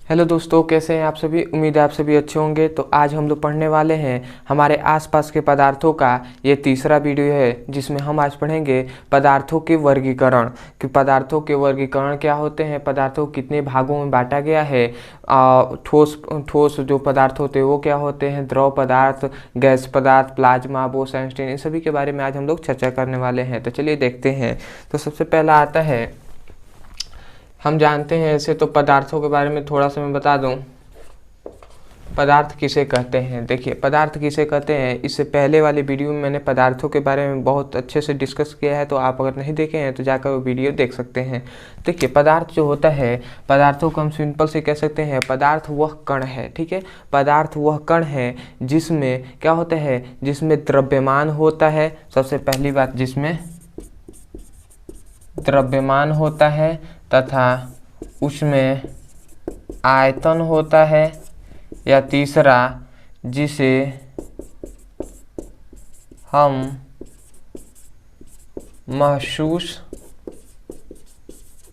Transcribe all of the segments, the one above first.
Hello दोस्तों, कैसे हैं आप सभी। उम्मीद है आप सभी अच्छे होंगे। तो आज हम लोग पढ़ने वाले हैं हमारे आसपास के पदार्थों का ये तीसरा वीडियो है, जिसमें हम आज पढ़ेंगे पदार्थों के वर्गीकरण कि पदार्थों के वर्गीकरण क्या होते हैं, पदार्थों को कितने भागों में बांटा गया है, ठोस ठोस जो पदार्थ होते हैं वो क्या होते हैं, द्रव पदार्थ, गैस पदार्थ, प्लाज्मा, बोस आइंस्टीन, इन सभी के बारे में आज हम लोग चर्चा करने वाले हैं। तो चलिए देखते हैं। तो सबसे पहला आता है, हम जानते हैं ऐसे तो पदार्थों के बारे में थोड़ा सा मैं बता दूं। पदार्थ किसे कहते हैं, देखिए पदार्थ किसे कहते हैं, इससे पहले वाली वीडियो में मैंने पदार्थों के बारे में बहुत अच्छे से डिस्कस किया है, तो आप अगर नहीं देखे हैं तो जाकर वो वीडियो देख सकते हैं। देखिए पदार्थ जो होता है, पदार्थों को हम सिंपल से कह सकते हैं पदार्थ वह कण है। ठीक है, पदार्थ वह कण है जिसमें क्या होता है, जिसमें द्रव्यमान होता है। सबसे पहली बात, जिसमें द्रव्यमान होता है तथा उसमें आयतन होता है, या तीसरा जिसे हम महसूस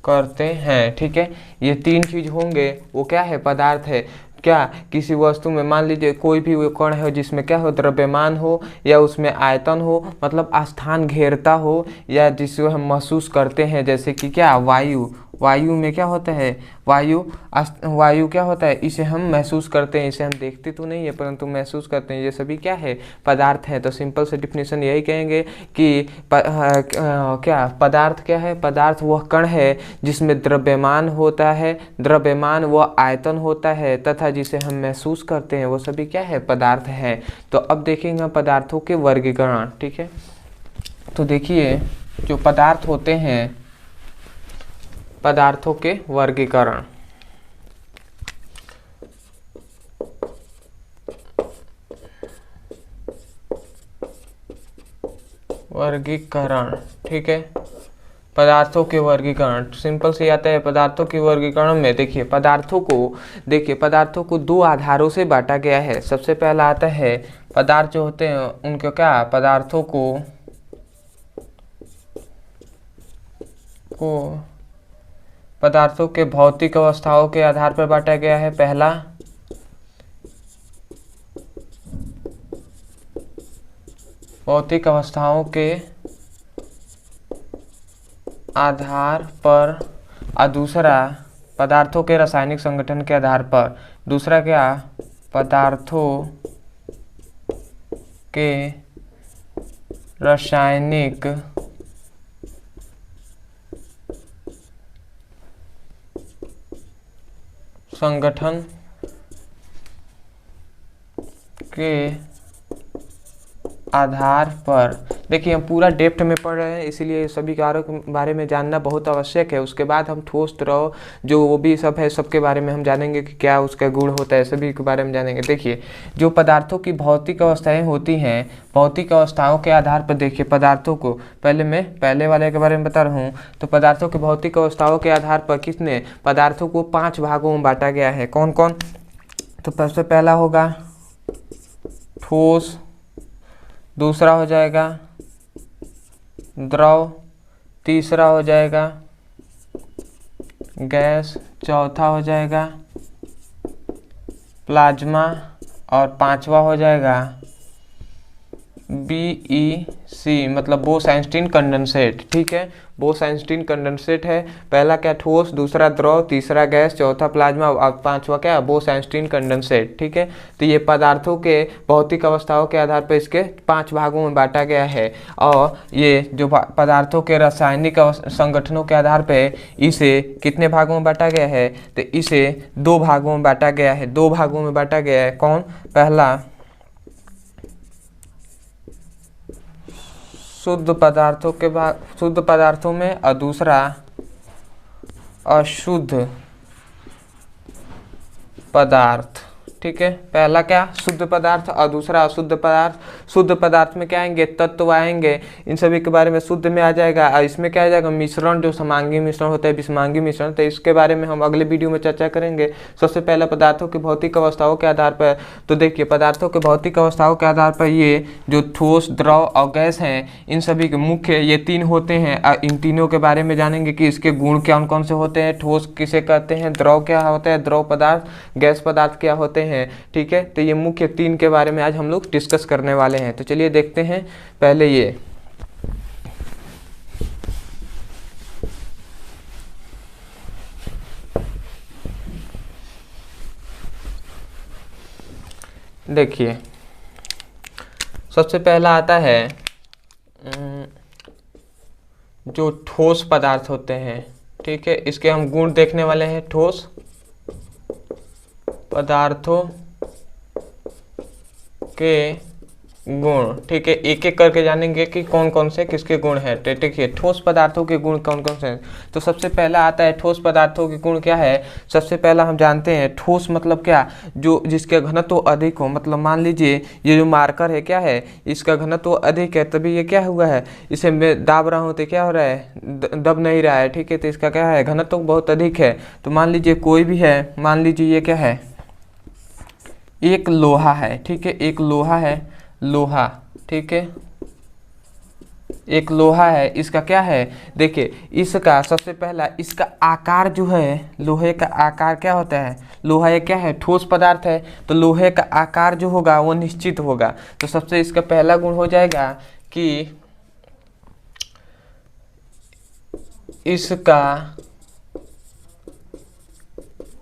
करते हैं। ठीक है, ये तीन चीज होंगे, वो क्या है, पदार्थ है। क्या किसी वस्तु में मान लीजिए कोई भी वो कण है जिसमें क्या हो, द्रव्यमान हो, या उसमें आयतन हो, मतलब स्थान घेरता हो, या जिसे हम महसूस करते हैं, जैसे कि क्या, वायु। वायु में क्या होता है, वायु क्या होता है, इसे हम महसूस करते हैं, इसे हम देखते तो नहीं है परंतु महसूस करते हैं। ये सभी क्या है, पदार्थ है। तो सिंपल से डिफिनीशन यही कहेंगे कि क्या पदार्थ क्या है, पदार्थ वह कण है जिसमें द्रव्यमान होता है, द्रव्यमान वह आयतन होता है तथा जिसे हम महसूस करते हैं, वो सभी क्या है, पदार्थ है। तो अब देखेंगे पदार्थों के वर्गीकरण। ठीक है, तो देखिए जो पदार्थ होते हैं, पदार्थों के वर्गीकरण। वर्गीकरण, ठीक है, पदार्थों के वर्गीकरण सिंपल से आता है। पदार्थों के वर्गीकरण में देखिए पदार्थों को दो आधारों से बांटा गया है। सबसे पहला आता है, पदार्थ जो होते हैं उनको क्या, पदार्थों के भौतिक अवस्थाओं के आधार पर बांटा गया है। पहला, भौतिक अवस्थाओं के आधार पर, और दूसरा पदार्थों के रासायनिक संगठन के आधार पर। दूसरा क्या, पदार्थों के रासायनिक संगठन के आधार पर। देखिए हम पूरा डेप्थ में पढ़ रहे हैं, इसीलिए सभी कार्यों के बारे में जानना बहुत आवश्यक है। उसके बाद हम ठोस द्रव जो वो भी सब है, सबके बारे में हम जानेंगे कि क्या उसका गुण होता है, सभी के बारे में जानेंगे। देखिए जो पदार्थों की भौतिक अवस्थाएं होती हैं, भौतिक अवस्थाओं के आधार पर देखिए पदार्थों को, पहले वाले के बारे में बता रहा हूँ। तो पदार्थों की भौतिक अवस्थाओं के आधार पर कितने पदार्थों को 5 भागों में बांटा गया है। कौन कौन, तो सबसे पहला होगा ठोस, दूसरा हो जाएगा द्रव, तीसरा हो जाएगा गैस, चौथा हो जाएगा प्लाज्मा, और पांचवा हो जाएगा BEC, मतलब बोस आइंस्टीन कंडेंसेट। ठीक है, बोस आइंस्टीन कंडेंसेट है। पहला क्या, ठोस, दूसरा द्रव, तीसरा गैस, चौथा प्लाज्मा, और पांचवा क्या, बोस आइंस्टीन कंडेंसेट। ठीक है, तो ये पदार्थों के भौतिक अवस्थाओं के आधार पर इसके 5 भागों में बांटा गया है। और ये जो पदार्थों के रासायनिक संगठनों के आधार पर इसे कितने भागों में बांटा गया है, तो इसे 2 भागों में बांटा गया है। 2 भागों में बांटा गया है। कौन, पहला शुद्ध पदार्थों के भाग, शुद्ध पदार्थों में, और दूसरा अशुद्ध पदार्थ। ठीक है, पहला क्या शुद्ध पदार्थ और दूसरा अशुद्ध पदार्थ। शुद्ध पदार्थ में क्या आएंगे, तत्व आएंगे, इन सभी के बारे में शुद्ध में आ जाएगा। और इसमें क्या आ जाएगा, मिश्रण, जो समांगी मिश्रण होता है, विषमांगी मिश्रण, तो इसके बारे में हम अगले वीडियो में चर्चा करेंगे। सबसे पहला पदार्थों की भौतिक अवस्थाओं के आधार पर, तो देखिए पदार्थों के भौतिक अवस्थाओं के आधार पर ये जो ठोस, द्रव और गैस हैं, इन सभी के मुख्य ये तीन होते हैं। इन तीनों के बारे में जानेंगे कि इसके गुण कौन कौन से होते हैं, ठोस किसे कहते हैं, द्रव क्या होता है, द्रव पदार्थ, गैस पदार्थ क्या होते हैं। ठीक है, तो ये मुख्य तीन के बारे में आज हम लोग डिस्कस करने वाले हैं। तो चलिए देखते हैं पहले ये देखिए, सबसे पहला आता है जो ठोस पदार्थ होते हैं। ठीक है, इसके हम गुण देखने वाले हैं। ठोस पदार्थों के गुण, ठीक है, एक एक करके जानेंगे कि कौन कौन से किसके गुण हैं। तो देखिए ठोस पदार्थों के गुण कौन कौन से हैं। तो सबसे पहला आता है ठोस पदार्थों के गुण क्या है। सबसे पहला हम जानते हैं ठोस मतलब क्या, जो जिसका घनत्व अधिक हो। मतलब मान लीजिए ये जो मार्कर है क्या है, इसका घनत्व अधिक है, तभी ये क्या हुआ है, इसे मैं दाब रहा हूँ तो क्या हो रहा है, दब नहीं रहा है। ठीक है, तो इसका क्या है, घनत्व बहुत अधिक है। तो मान लीजिए कोई भी है, मान लीजिए ये क्या है, एक लोहा है। ठीक है, एक लोहा है, लोहा, ठीक है, एक लोहा है। इसका क्या है, देखिए इसका सबसे पहला इसका आकार जो है, लोहे का आकार क्या होता है, लोहा ये क्या है, ठोस पदार्थ है, तो लोहे का आकार जो होगा वो निश्चित होगा। तो सबसे इसका पहला गुण हो जाएगा कि इसका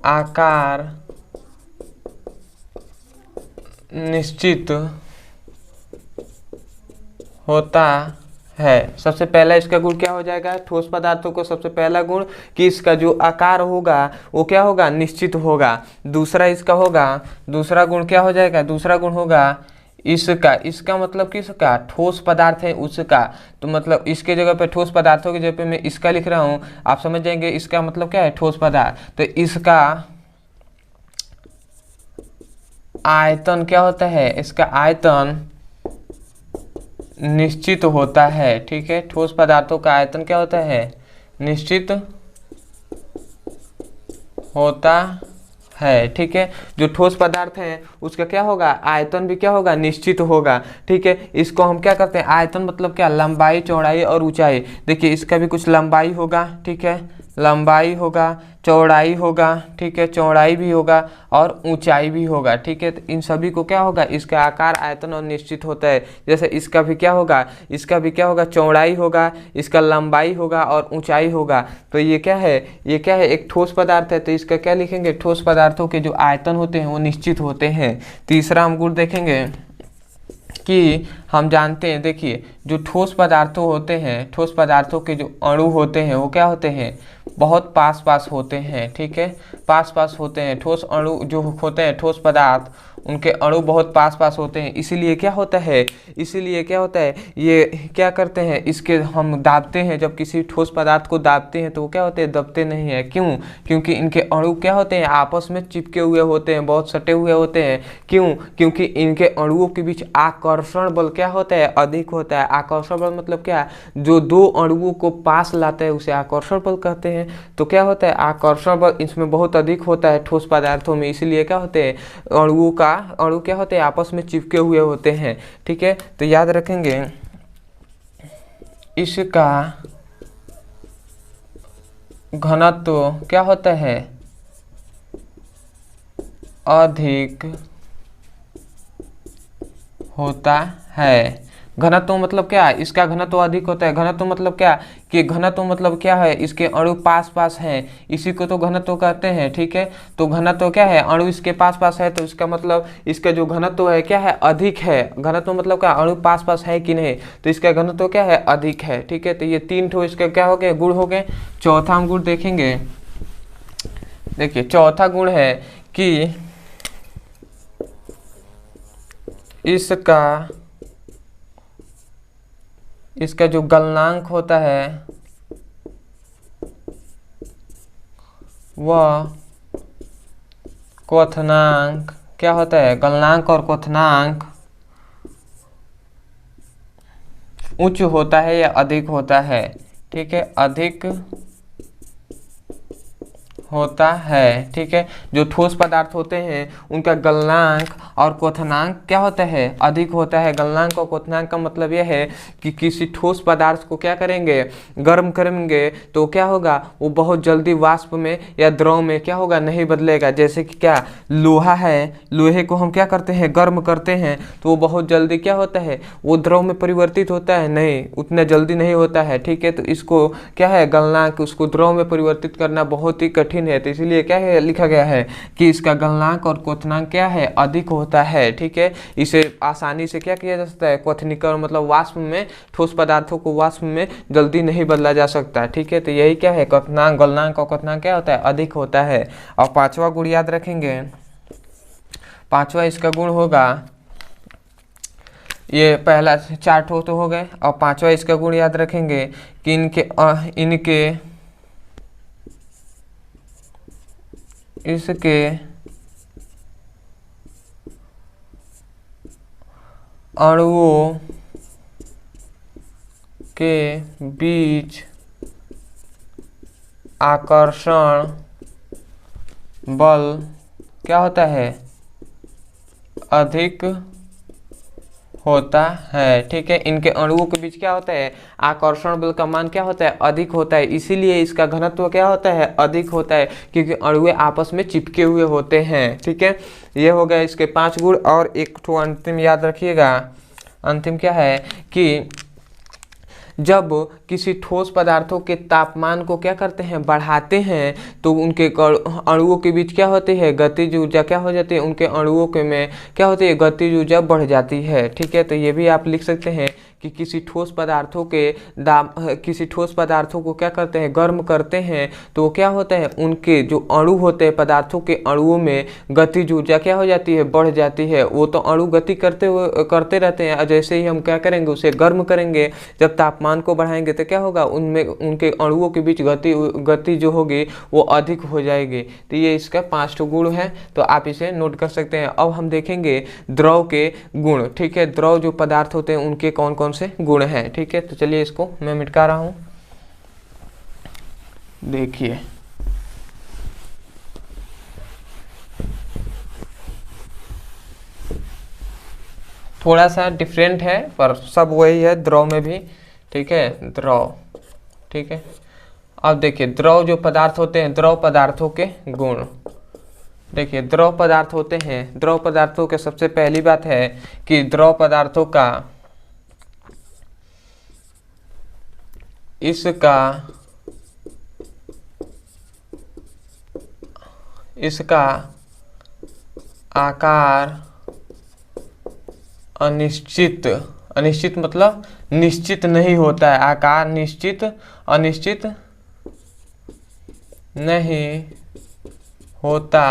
आकार निश्चित होता है। सबसे पहला इसका गुण क्या हो जाएगा, ठोस पदार्थों को सबसे पहला गुण कि इसका जो आकार होगा वो क्या होगा, निश्चित होगा। दूसरा इसका होगा, दूसरा गुण क्या हो जाएगा, दूसरा गुण होगा इसका, इसका मतलब किसका, ठोस पदार्थ है उसका। तो मतलब इसके जगह पे ठोस पदार्थों की जगह पे मैं इसका लिख रहा हूँ, आप समझ जाएंगे इसका मतलब क्या है, ठोस पदार्थ। तो इसका आयतन क्या होता है, इसका आयतन निश्चित होता है। ठीक है, ठोस पदार्थों का आयतन क्या होता है, निश्चित होता है। ठीक है, जो ठोस पदार्थ है उसका क्या होगा, आयतन भी क्या होगा, निश्चित होगा। ठीक है, इसको हम क्या करते हैं, आयतन मतलब क्या, लंबाई, चौड़ाई और ऊंचाई। देखिए इसका भी कुछ लंबाई होगा, ठीक है, लंबाई होगा, चौड़ाई होगा, ठीक है, चौड़ाई भी होगा और ऊंचाई भी होगा। ठीक है, तो इन सभी को क्या होगा, इसका आकार, आयतन और निश्चित होता है। जैसे इसका भी क्या होगा, इसका भी क्या होगा, चौड़ाई होगा, इसका लंबाई होगा और ऊंचाई होगा। तो ये क्या है, ये क्या है, एक ठोस पदार्थ है, तो इसका क्या लिखेंगे, ठोस पदार्थों के जो आयतन होते हैं वो निश्चित होते हैं। तीसरा हम गुण देखेंगे कि हम जानते हैं, देखिए जो ठोस पदार्थों होते हैं, ठोस पदार्थों के जो अणु होते हैं वो क्या होते हैं, बहुत पास पास होते हैं। ठीक है, पास पास होते हैं। ठोस अणु जो होते हैं, ठोस पदार्थ, उनके अणु बहुत पास पास होते हैं। इसीलिए क्या होता है, इसीलिए क्या होता है, ये क्या करते हैं, इसके हम दाबते हैं, जब किसी ठोस पदार्थ को दाबते हैं तो वो क्या होते हैं, दबते नहीं है। क्यों, क्योंकि इनके अणु क्या होते हैं, आपस में चिपके हुए होते हैं, बहुत सटे हुए होते हैं। क्यों, क्योंकि इनके अणुओं के बीच आकर्षण बल क्या होता है, अधिक होता है। आकर्षण बल मतलब क्या, जो दो अणुओं को पास लाता है उसे आकर्षण बल कहते हैं। तो क्या होता है, आकर्षण बल इसमें बहुत अधिक होता है ठोस पदार्थों में। इसलिए क्या होते हैं, अणु क्या होते हैं, आपस में चिपके हुए होते हैं। ठीक है, तो याद रखेंगे इसका घनत्व क्या होता है, अधिक होता है। घनत्व मतलब क्या, इसका घनत्व अधिक होता है। घनत्व मतलब क्या, कि घनत्व मतलब क्या है, इसके अणु पास पास हैं, इसी को तो घनत्व कहते हैं। ठीक है, तो घनत्व क्या है, अणु इसके पास पास है, तो इसका मतलब इसका जो घनत्व है क्या है, अधिक है। घनत्व मतलब क्या, अणु पास पास है कि नहीं, तो इसका घनत्व क्या है, अधिक है। ठीक है, तो ये तीन ठो इसके क्या हो गए, गुण हो गए। चौथा हम गुण देखेंगे, देखिए चौथा गुण है कि इसका जो गलनांक होता है वह क्वथनांक क्या होता है, गलनांक और क्वथनांक उच्च होता है या अधिक होता है, ठीक है, अधिक होता है, ठीक है। जो ठोस पदार्थ होते हैं उनका गलनांक और क्वथनांक क्या होता है, अधिक होता है। गलनांक और क्वथनांक का मतलब यह है कि किसी ठोस पदार्थ को क्या करेंगे, गर्म करेंगे तो क्या होगा, वो बहुत जल्दी वाष्प में या द्रव में क्या होगा, नहीं बदलेगा। जैसे कि क्या, लोहा है, लोहे को हम क्या करते हैं, गर्म करते हैं तो वो बहुत जल्दी क्या होता है, वो द्रव में परिवर्तित होता है, नहीं, उतना जल्दी नहीं होता है, ठीक है। तो इसको क्या है, गलनांक, उसको द्रव में परिवर्तित करना बहुत ही कठिन है, तो इसीलिए क्या है, लिखा गया है कि इसका गलनांक और क्वथनांक क्या है, अधिक होता है, ठीक है। इसे आसानी से क्या किया जा सकता है, क्वथनीकरण मतलब वाष्प में, ठोस पदार्थों को वाष्प में जल्दी नहीं बदला जा सकता, ठीक है। तो यही क्या है, क्वथनांक, गलनांक और क्वथनांक क्या होता है, अधिक होता है। और पांचवा गुण याद रखेंगे, पांचवा इसका गुण होगा, ये पहला 4 ठोस तो हो गए, और पांचवा इसका गुण याद रखेंगे कि इसके अणुओं के बीच आकर्षण बल क्या होता है, अधिक होता है, ठीक है। इनके अणुओं के बीच क्या होता है, आकर्षण बल का मान क्या होता है, अधिक होता है, इसीलिए इसका घनत्व क्या होता है, अधिक होता है, क्योंकि अणुए आपस में चिपके हुए होते हैं, ठीक है। ये हो गया इसके 5 गुण। और एक ठो अंतिम याद रखिएगा, अंतिम क्या है कि जब किसी ठोस पदार्थों के तापमान को क्या करते हैं, बढ़ाते हैं, तो उनके अणुओं के बीच क्या होती है, गतिज ऊर्जा क्या हो जाती है, उनके अणुओं के में क्या होती है, गतिज ऊर्जा बढ़ जाती है, ठीक है। तो ये भी आप लिख सकते हैं कि किसी ठोस पदार्थों को क्या करते हैं, गर्म करते हैं, तो क्या होता है, उनके जो अणु होते हैं, पदार्थों के अणुओं में गतिज ऊर्जा क्या हो जाती है, बढ़ जाती है। वो तो अणु गति करते रहते हैं, जैसे ही हम क्या करेंगे, उसे गर्म करेंगे, जब तापमान को बढ़ाएंगे तो क्या होगा, उनमें उनके अणुओं के बीच गति जो होगी वो अधिक हो जाएगी। तो ये इसका 5 गुण है, तो आप इसे नोट कर सकते हैं। अब हम देखेंगे द्रव के गुण, ठीक है। द्रव जो पदार्थ होते हैं उनके कौन कौन से गुण हैं, ठीक है। तो चलिए इसको मैं मिटा रहा हूं, देखिए, थोड़ा सा डिफरेंट है पर सब वही है, द्रव में भी, ठीक है, द्रव, ठीक है। अब देखिए द्रव जो पदार्थ होते हैं, द्रव पदार्थों के गुण, देखिए द्रव पदार्थ होते हैं, द्रव पदार्थों के सबसे पहली बात है कि द्रव पदार्थों का इसका आकार अनिश्चित, अनिश्चित मतलब निश्चित नहीं होता है, आकार अनिश्चित नहीं होता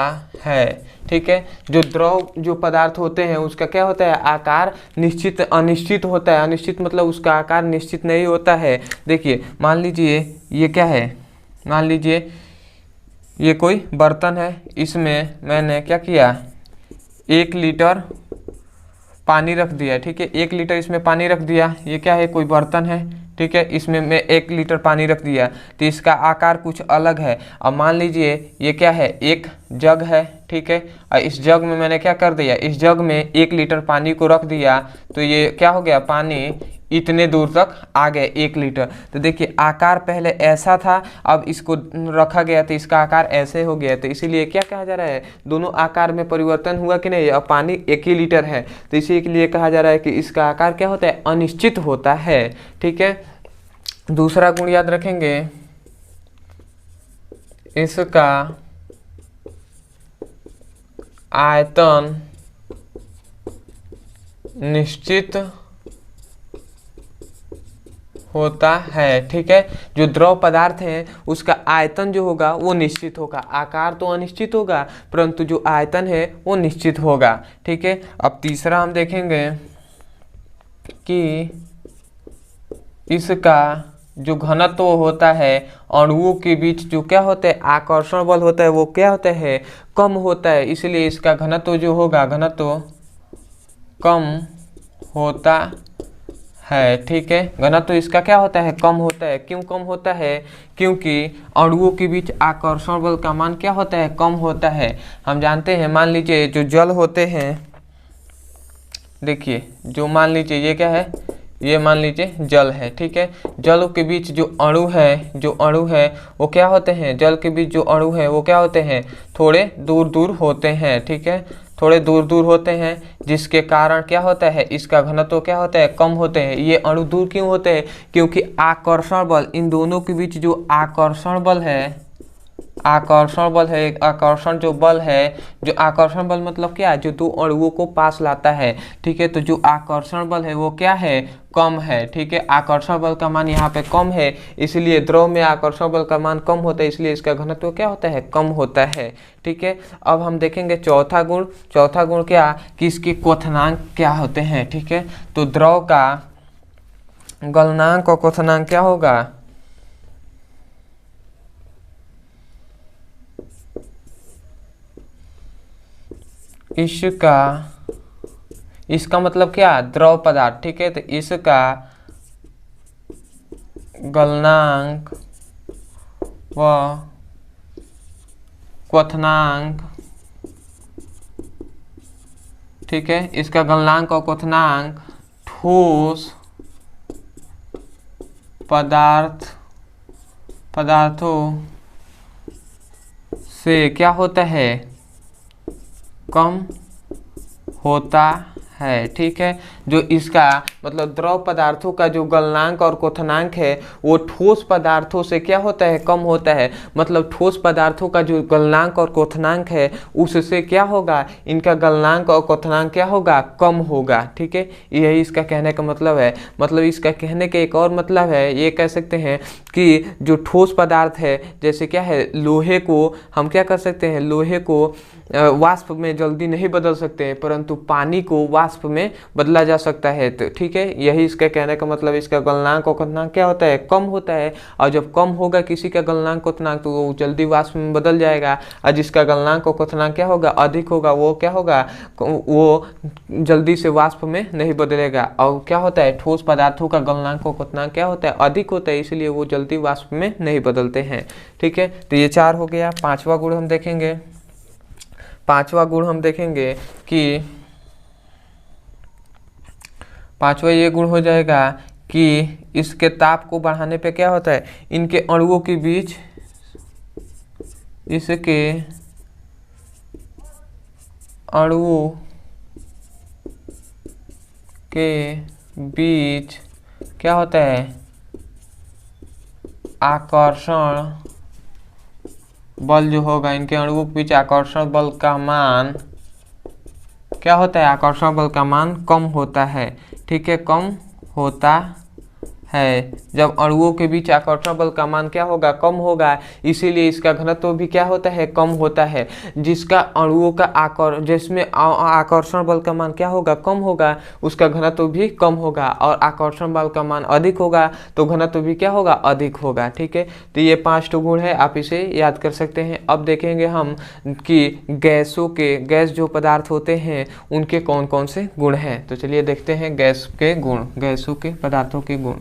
है, ठीक है। जो द्रव जो पदार्थ होते हैं उसका क्या होता है, आकार निश्चित अनिश्चित होता है, अनिश्चित मतलब उसका आकार निश्चित नहीं होता है। देखिए मान लीजिए ये क्या है, मान लीजिए ये कोई बर्तन है, इसमें मैंने क्या किया, 1 लीटर पानी रख दिया, ठीक है, 1 लीटर इसमें पानी रख दिया, ये क्या है, कोई बर्तन है, ठीक है, इसमें मैं 1 लीटर पानी रख दिया, तो इसका आकार कुछ अलग है। अब मान लीजिए ये क्या है, एक जग है, ठीक है, और इस जग में मैंने क्या कर दिया, इस जग में 1 लीटर पानी को रख दिया, तो ये क्या हो गया, पानी इतने दूर तक आ गए 1 लीटर। तो देखिए आकार पहले ऐसा था, अब इसको रखा गया तो इसका आकार ऐसे हो गया, तो इसीलिए क्या कहा जा रहा है, दोनों आकार में परिवर्तन हुआ कि नहीं। अब पानी 1 ही लीटर है, तो इसी के लिए कहा जा रहा है कि इसका आकार क्या होता है, अनिश्चित होता है, ठीक है। दूसरा गुण याद रखेंगे, इसका आयतन निश्चित होता है, ठीक है। जो द्रव पदार्थ है उसका आयतन जो होगा वो निश्चित होगा, आकार तो अनिश्चित होगा परंतु जो आयतन है वो निश्चित होगा, ठीक है। अब तीसरा हम देखेंगे कि इसका जो घनत्व होता है अणुओं के बीच जो क्या होता है आकर्षण बल होता है वो क्या होता है कम होता है, इसलिए इसका घनत्व जो होगा घनत्व कम होता है। ठीक है, घनत्व इसका क्या होता है कम होता है। क्यों कम होता है? क्योंकि अणुओं के बीच आकर्षण बल का मान क्या होता है कम होता है। हम जानते हैं, मान लीजिए जो जल होते हैं, देखिए जो मान लीजिए ये क्या है, ये मान लीजिए जल है। ठीक है, जल के बीच जो अणु है वो क्या होते हैं, जल के बीच जो अणु है वो क्या होते हैं थोड़े दूर दूर होते हैं। ठीक है, थोड़े दूर दूर होते हैं, जिसके कारण क्या होता है इसका घनत्व क्या होता है कम होते हैं। ये अणु दूर क्यों होते हैं? क्योंकि आकर्षण बल, इन दोनों के बीच जो आकर्षण बल है, आकर्षण जो बल है, जो आकर्षण बल मतलब क्या है, जो दो अणुओं को पास लाता है। ठीक है, तो जो आकर्षण बल है वो क्या है कम है। ठीक है, आकर्षण बल का मान यहाँ पे कम है, इसलिए द्रव में आकर्षण बल का मान कम होता है, इसलिए इसका घनत्व क्या होता है कम होता है। ठीक है, अब हम देखेंगे चौथा गुण। चौथा गुण क्या कि इसके क्वथनांक क्या होते हैं। ठीक है, तो द्रव का गलनांक और क्वथनांक क्या होगा, इसका मतलब क्या द्रव पदार्थ। ठीक है, तो इसका गलनांक व क्वथनांक, ठीक है, इसका गलनांक और क्वथनांक ठोस पदार्थों से क्या होता है कम होता है। ठीक है, जो इसका मतलब द्रव पदार्थों का जो गलनांक और क्वथनांक है वो ठोस पदार्थों से क्या होता है कम होता है। मतलब ठोस पदार्थों का जो गलनांक और क्वथनांक है उससे क्या होगा, इनका गलनांक और क्वथनांक क्या होगा कम होगा। ठीक है, यही इसका कहने का मतलब है। मतलब इसका कहने का एक और मतलब है, ये कह सकते हैं कि जो ठोस पदार्थ है, जैसे क्या है लोहे को हम क्या कर सकते हैं, लोहे को वाष्प में जल्दी नहीं बदल सकते हैं, परंतु पानी को वाष्प में बदला जा सकता है। तो ठीक है, यही इसका कहने का मतलब, इसका गलनांक और क्वथनांक क्या होता है कम होता है। और जब कम होगा किसी का गलनांक क्वथनांक तो वो जल्दी वाष्प में बदल जाएगा, और जिसका गलनांक और क्वथनांक क्या होगा अधिक होगा वो क्या होगा, वो जल्दी से वाष्प में नहीं बदलेगा। और क्या होता है ठोस पदार्थों का गलनांक और क्वथनांक क्या होता है अधिक होता है, इसलिए वो जल्दी वाष्प में नहीं बदलते हैं। ठीक है, तो ये 4 हो गया। पांचवा गुण हम देखेंगे, पांचवा गुण हम देखेंगे कि पांचवा ये गुण हो जाएगा कि इसके ताप को बढ़ाने पे क्या होता है, इनके अणुओं के बीच, इसके अणुओं के बीच क्या होता है आकर्षण बल जो होगा, इनके अणुओं के बीच आकर्षण बल का मान क्या होता है, आकर्षण बल का मान कम होता है। ठीक है, कम होता है। जब अणुओं के बीच आकर्षण बल का मान क्या होगा कम होगा, इसीलिए इसका घनत्व भी क्या होता है कम होता है। जिसका अणुओं का जिसमें आकर्षण बल का मान क्या होगा कम होगा, उसका घनत्व भी कम होगा, और आकर्षण बल का मान अधिक होगा तो घनत्व भी क्या होगा अधिक होगा। ठीक है, तो ये 5 गुण है, आप इसे याद कर सकते हैं। अब देखेंगे हम कि गैस जो पदार्थ होते हैं उनके कौन कौन से गुण हैं। तो चलिए देखते हैं गैस के गुण, गैसों के पदार्थों के गुण।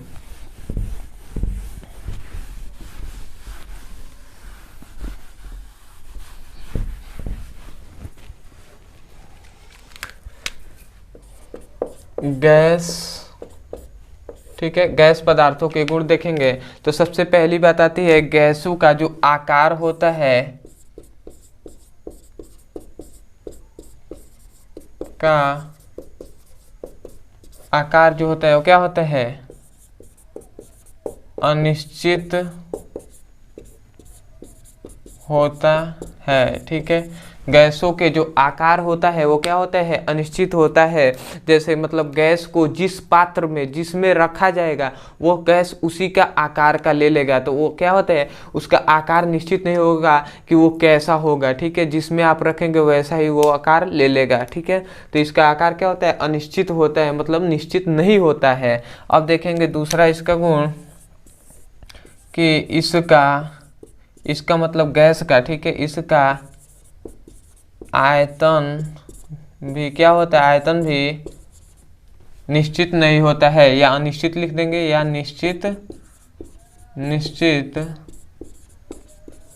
गैस, ठीक है, गैस पदार्थों के गुण देखेंगे तो सबसे पहली बात आती है गैसों का जो आकार होता है, का आकार जो होता है वो क्या होता है अनिश्चित होता है। ठीक है, गैसों के जो आकार होता है वो क्या होता है अनिश्चित होता है। जैसे मतलब गैस को जिस पात्र में जिसमें रखा जाएगा वो गैस उसी का आकार का ले लेगा, तो वो क्या होता है उसका आकार निश्चित नहीं होगा कि वो कैसा होगा। ठीक है, जिसमें आप रखेंगे वैसा ही वो आकार ले लेगा। ठीक है, तो इसका आकार क्या होता है अनिश्चित होता है, मतलब निश्चित नहीं होता है। अब देखेंगे दूसरा इसका गुण, कि इसका मतलब गैस का, ठीक है, इसका आयतन भी क्या होता है, आयतन भी निश्चित नहीं होता है, या अनिश्चित लिख देंगे, या निश्चित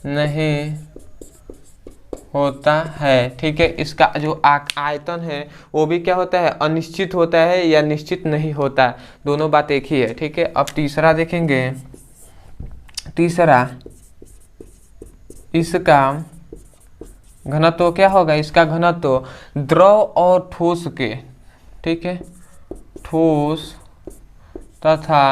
नहीं होता है, ठीक है। इसका जो आयतन है वो भी क्या होता है, अनिश्चित होता है या निश्चित नहीं होता, दोनों बात एक ही है, ठीक है। अब तीसरा देखेंगे, तीसरा इसका घनत्व क्या होगा, इसका घनत्व द्रव और ठोस के, ठीक है, ठोस तथा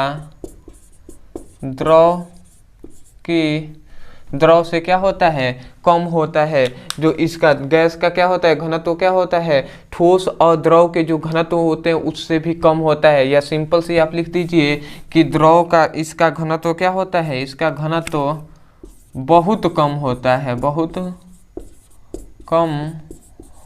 द्रव से क्या होता है, कम होता है। जो इसका गैस का क्या होता है, घनत्व क्या होता है, ठोस और द्रव के जो घनत्व होते हैं उससे भी कम होता है। या सिंपल से आप लिख दीजिए कि द्रव का इसका घनत्व क्या होता है, इसका घनत्व बहुत कम होता है, बहुत कम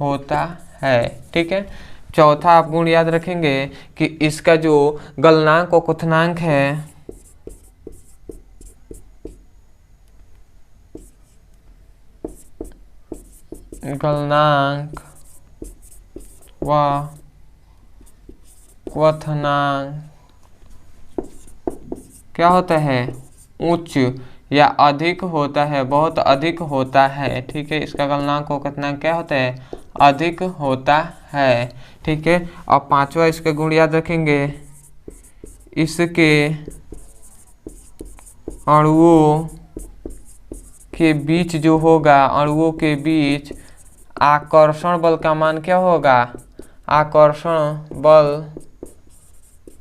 होता है, ठीक है। चौथा आप गुण याद रखेंगे कि इसका जो गलनांक और क्वथनांक है, गलनांक व क्वथनांक क्या होता है, उच्च या अधिक होता है, बहुत अधिक होता है, ठीक है। इसका गलनांक और क्वथनांक क्या होता है, अधिक होता है, ठीक है। अब पांचवा इसका गुण याद रखेंगे, इसके अणुओं के बीच जो होगा, अणुओं के बीच आकर्षण बल का मान क्या होगा, आकर्षण बल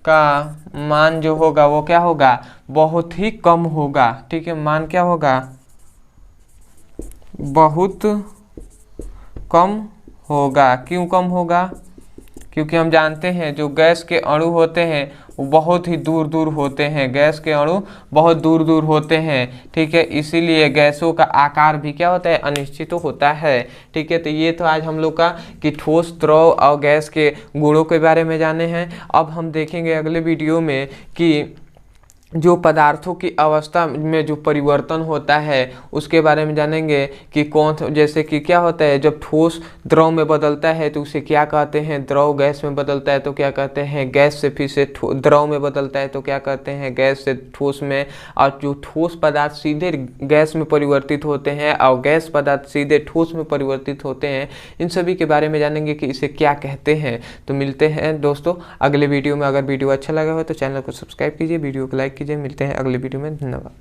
का मान जो होगा वो क्या होगा, बहुत ही कम होगा, ठीक है। मान क्या होगा, बहुत कम होगा। क्यों कम होगा, क्योंकि हम जानते हैं जो गैस के अणु होते हैं वो बहुत ही दूर दूर होते हैं, गैस के अणु बहुत दूर दूर होते हैं, ठीक है। इसीलिए गैसों का आकार भी क्या होता है, अनिश्चित होता है, ठीक है। तो ये तो आज हम लोग का कि ठोस, द्रव और गैस के गुणों के बारे में जाने हैं। अब हम देखेंगे अगले वीडियो में कि जो पदार्थों की अवस्था में जो परिवर्तन होता है उसके बारे में जानेंगे कि जैसे कि क्या होता है, जब ठोस द्रव में बदलता है तो उसे क्या कहते हैं, द्रव गैस में बदलता है तो क्या कहते हैं, गैस से फिर से द्रव में बदलता है तो क्या कहते हैं, गैस से ठोस में। और जो ठोस पदार्थ सीधे गैस में परिवर्तित होते हैं और गैस पदार्थ सीधे ठोस में परिवर्तित होते हैं, इन सभी के बारे में जानेंगे कि इसे क्या कहते हैं। तो मिलते हैं दोस्तों अगले वीडियो में। अगर वीडियो अच्छा लगा हो तो चैनल को सब्सक्राइब कीजिए, वीडियो को लाइक कीजिए। मिलते हैं अगले वीडियो में, धन्यवाद।